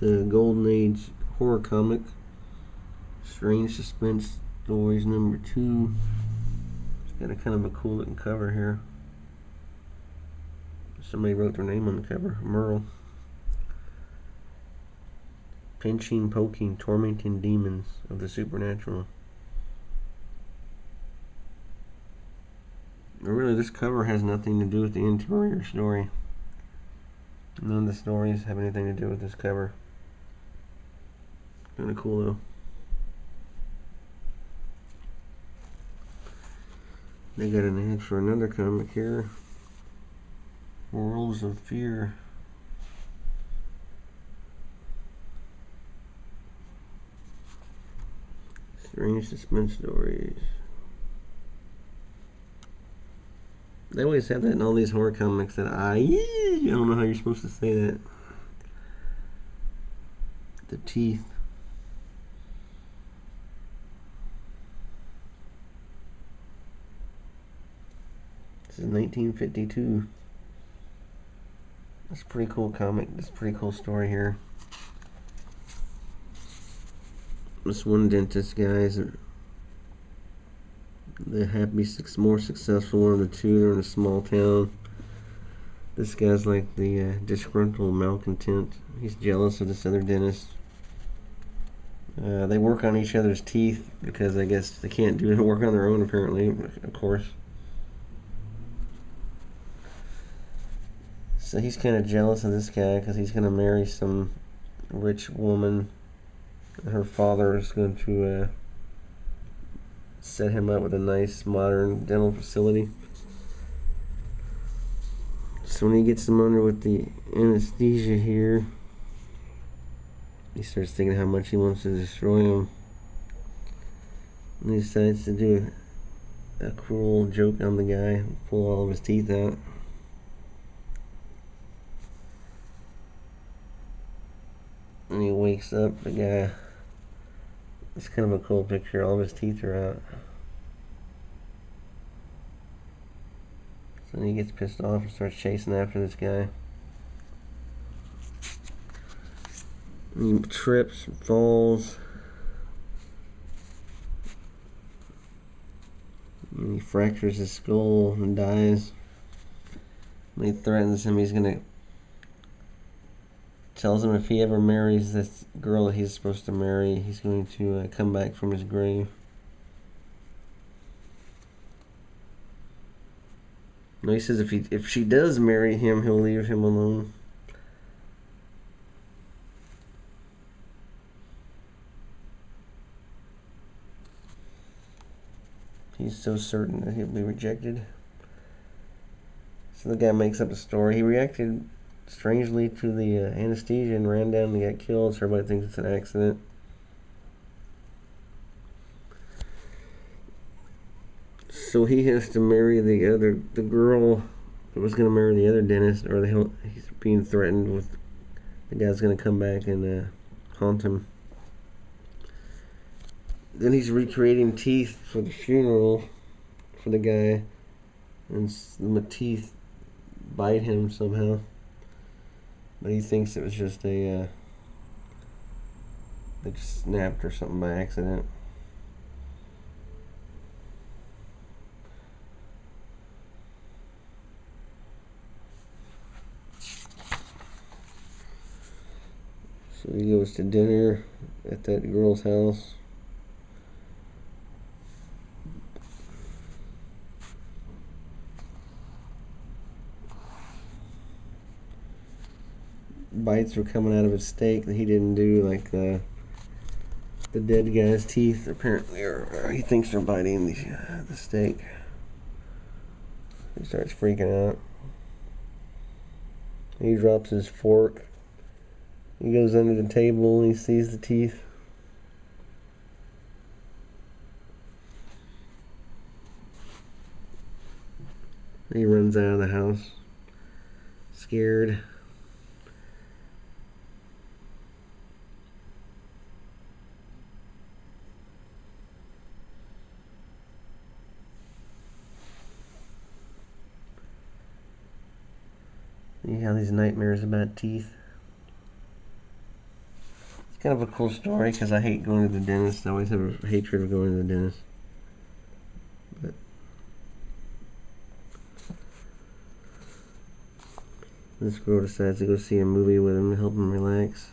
a Golden Age horror comic. Strange Suspense Stories #2. It's got a kind of a cool looking cover here. Somebody wrote their name on the cover. Merle. Pinching, poking, tormenting demons of the supernatural. Really, this cover has nothing to do with the interior story. None of the stories have anything to do with this cover. Kind of cool though. They got an ad for another comic here. Worlds of Fear. Strange Suspense Stories. They always have that in all these horror comics that I don't know how you're supposed to say that. The teeth. This is 1952. That's a pretty cool comic. That's a pretty cool story here. This one dentist guys, the happy more successful one of the two. They're in a small town. This guy's like the disgruntled malcontent. He's jealous of this other dentist. They work on each other's teeth because I guess they can't do the work on their own apparently, of course. So he's kind of jealous of this guy because he's going to marry some rich woman. Her father is going to set him up with a nice modern dental facility. So when he gets him under with the anesthesia here, he starts thinking how much he wants to destroy him. And he decides to do a cruel joke on the guy, pull all of his teeth out. And he wakes up, the guy, it's kind of a cool picture, all of his teeth are out. So then he gets pissed off and starts chasing after this guy. And he trips and falls. And he fractures his skull and dies. And he threatens him, tells him if he ever marries this girl that he's supposed to marry, he's going to come back from his grave. No, he says if she does marry him, he'll leave him alone. He's so certain that he'll be rejected. So the guy makes up a story. He reacted strangely to the anesthesia and ran down and got killed, so everybody thinks it's an accident. So he has to marry the girl that was going to marry the other dentist, or he's being threatened with the guy's going to come back and haunt him. Then he's recreating teeth for the funeral for the guy, and the teeth bite him somehow. But he thinks it was just they just snapped or something by accident. So he goes to dinner at that girl's house. Bites were coming out of his steak that he didn't do, like the dead guy's teeth apparently, or he thinks they're biting the steak. He starts freaking out. He drops his fork. He goes under the table and he sees the teeth. He runs out of the house, scared. You have these nightmares about teeth. kind of a cool story because I hate going to the dentist. I always have a hatred of going to the dentist. But this girl decides to go see a movie with him to help him relax.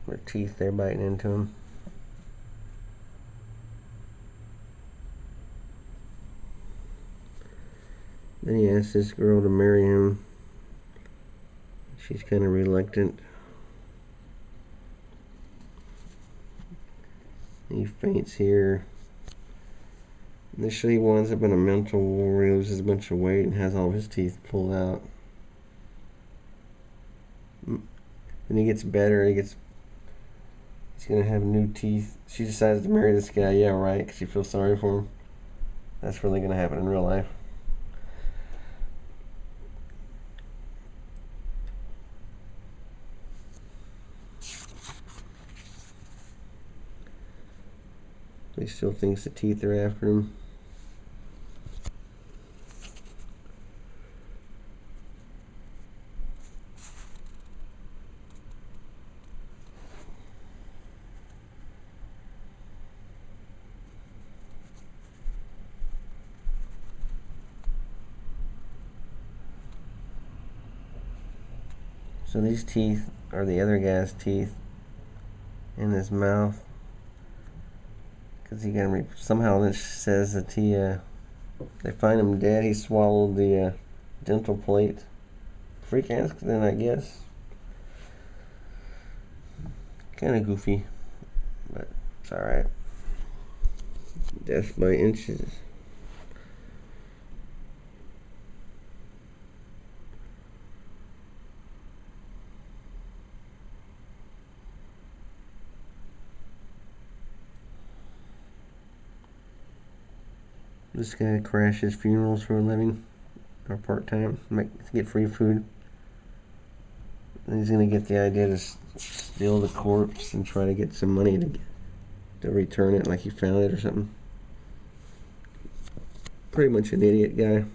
Her teeth, they're biting into him. Then he asks this girl to marry him. She's kind of reluctant. He faints here. Initially, he winds up in a mental ward where he loses a bunch of weight and has all of his teeth pulled out. When he gets better, he's gonna have new teeth. She decides to marry this guy. Yeah, right, because she feels sorry for him. That's really gonna happen in real life. He still thinks the teeth are after him. So these teeth are the other guy's teeth in his mouth. Because he got somehow this says that they find him dead. He swallowed the dental plate. Freak accident, I guess. Kind of goofy, but it's alright. Death by inches. This guy crashes funerals for a living, or part-time, to get free food. And he's gonna get the idea to steal the corpse and try to get some money to return it like he found it or something. Pretty much an idiot guy.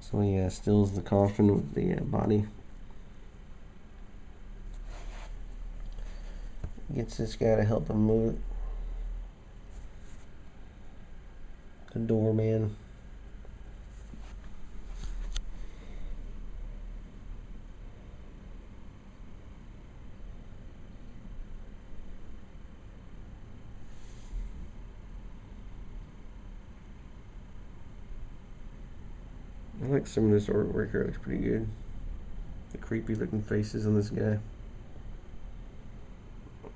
So he steals the coffin with the body. Gets this guy to help him move it. The doorman. I like some of this artwork here. It looks pretty good. The creepy looking faces on this guy.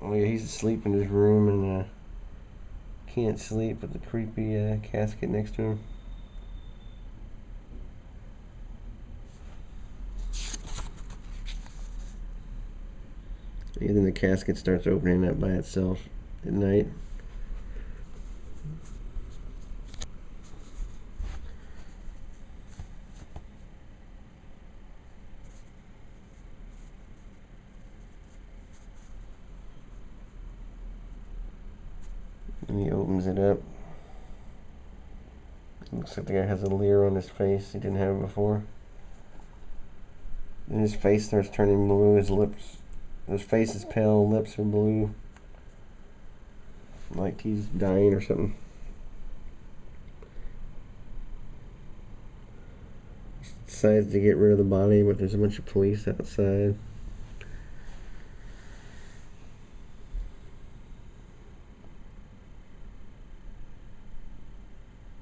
Oh yeah, he's asleep in his room and can't sleep with the creepy casket next to him. And then the casket starts opening up by itself at night. And he opens it up. Looks like the guy has a leer on his face he didn't have before. And his face starts turning blue, his face is pale, lips are blue. Like he's dying or something. He decides to get rid of the body, but there's a bunch of police outside.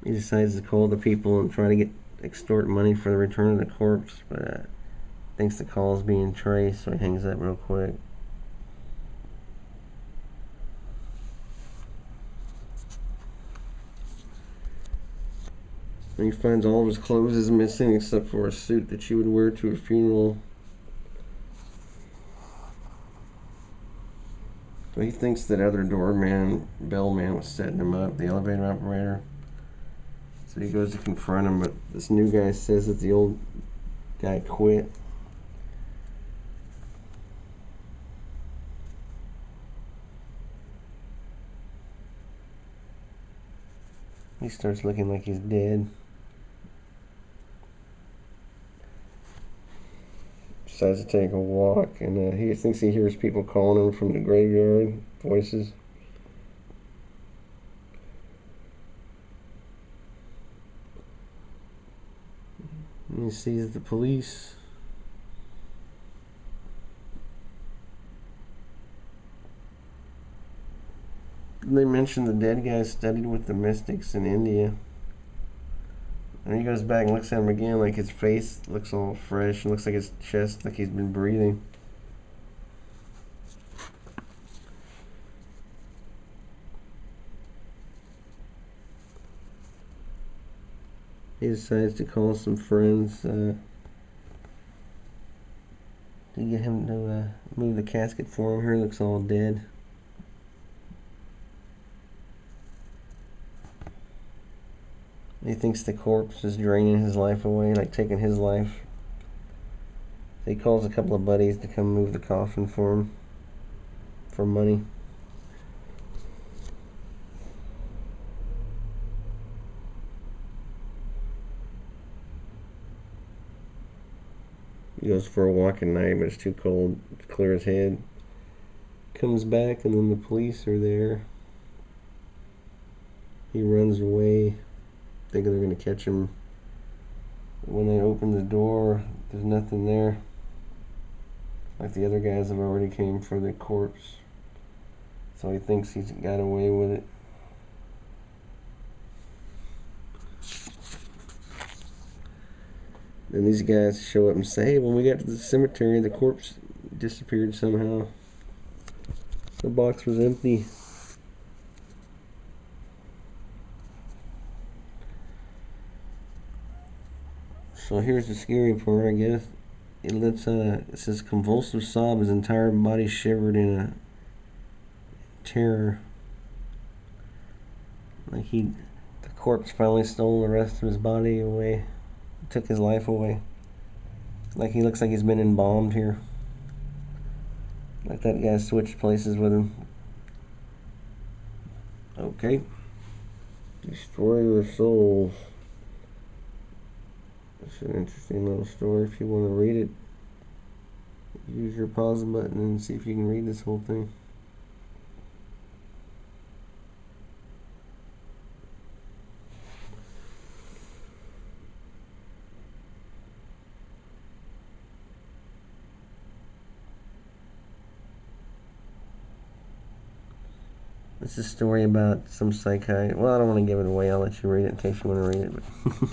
He decides to call the people and try to extort money for the return of the corpse, but thinks the call is being traced, so he hangs up real quick. And he finds all of his clothes is missing except for a suit that you would wear to a funeral. So he thinks that other bellman was setting him up, the elevator operator. So he goes to confront him, but this new guy says that the old guy quit. He starts looking like he's dead. Decides to take a walk, and he thinks he hears people calling him from the graveyard, voices. And he sees the police. They mentioned the dead guy studied with the mystics in India. And he goes back and looks at him again, like his face looks all fresh and looks like his chest, like he's been breathing. He decides to call some friends to get him to move the casket for him. Here, looks all dead. He thinks the corpse is draining his life away, like taking his life. So he calls a couple of buddies to come move the coffin for him, for money. He goes for a walk at night, but it's too cold to clear his head. Comes back, and then the police are there. He runs away, thinking they're going to catch him. When they open the door, there's nothing there. Like the other guys have already came for the corpse. So he thinks he's got away with it. Then these guys show up and say, hey, when we got to the cemetery, the corpse disappeared somehow. The box was empty. So here's the scary part, I guess. It says convulsive sob, his entire body shivered in a terror. Like the corpse finally stole the rest of his body away. Took his life away. Like he looks like he's been embalmed here. Like that guy switched places with him. Okay. Destroy your souls. It's an interesting little story. If you want to read it, use your pause button and see if you can read this whole thing. This is a story about some psychiatrist. Well, I don't want to give it away. I'll let you read it in case you want to read it. But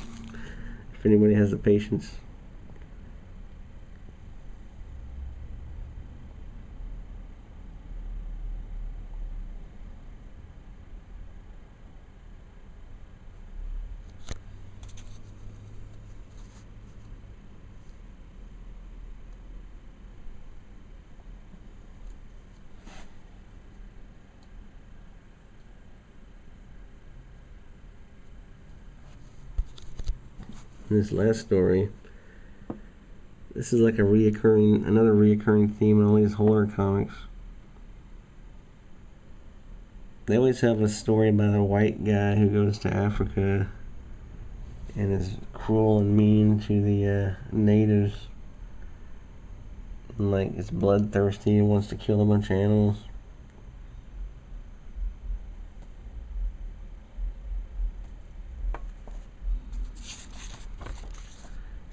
if anybody has the patience. This last story, this is like another reoccurring theme in all these horror comics. They always have a story about a white guy who goes to Africa and is cruel and mean to the natives. And like is bloodthirsty and wants to kill a bunch of animals.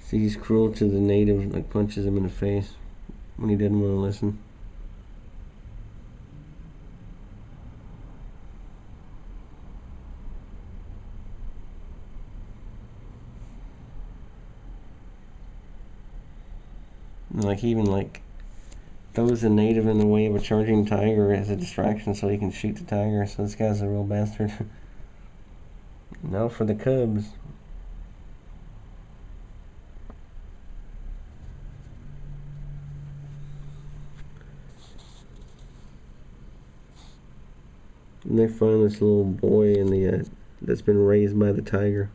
See, he's cruel to the native, like punches him in the face when he didn't want to listen. And like he even like throws the native in the way of a charging tiger as a distraction so he can shoot the tiger. So this guy's a real bastard. Now for the cubs. And they find this little boy in the that's been raised by the tiger.